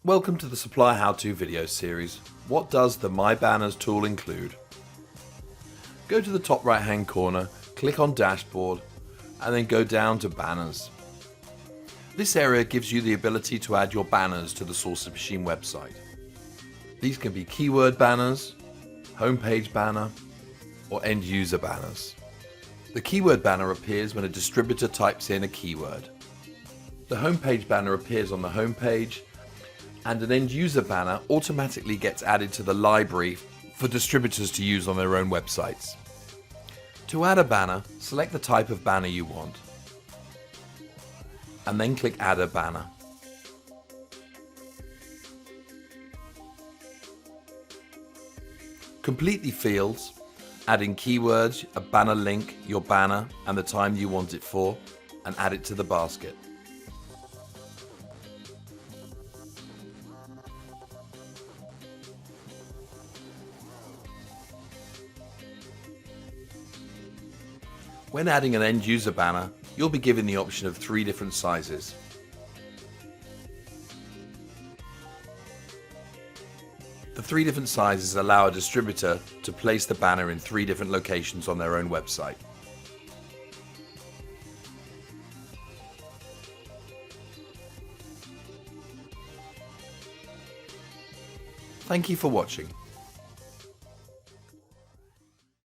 Welcome to the Supply How-To video series. What does the My Banners tool include? Go to the top right hand corner, click on Dashboard, and then go down to Banners. This area gives you the ability to add your banners to the SourcingMachine website. These can be keyword banners, homepage banner, or end user banners. The keyword banner appears when a distributor types in a keyword. The homepage banner appears on the homepage, and an end user banner automatically gets added to the library for distributors to use on their own websites. To add a banner, select the type of banner you want, and then click Add a Banner. Complete the fields, adding keywords, a banner link, your banner, and the time you want it for, and add it to the basket. When adding an end user banner, you'll be given the option of 3 different sizes. The 3 different sizes allow a distributor to place the banner in 3 different locations on their own website. Thank you for watching.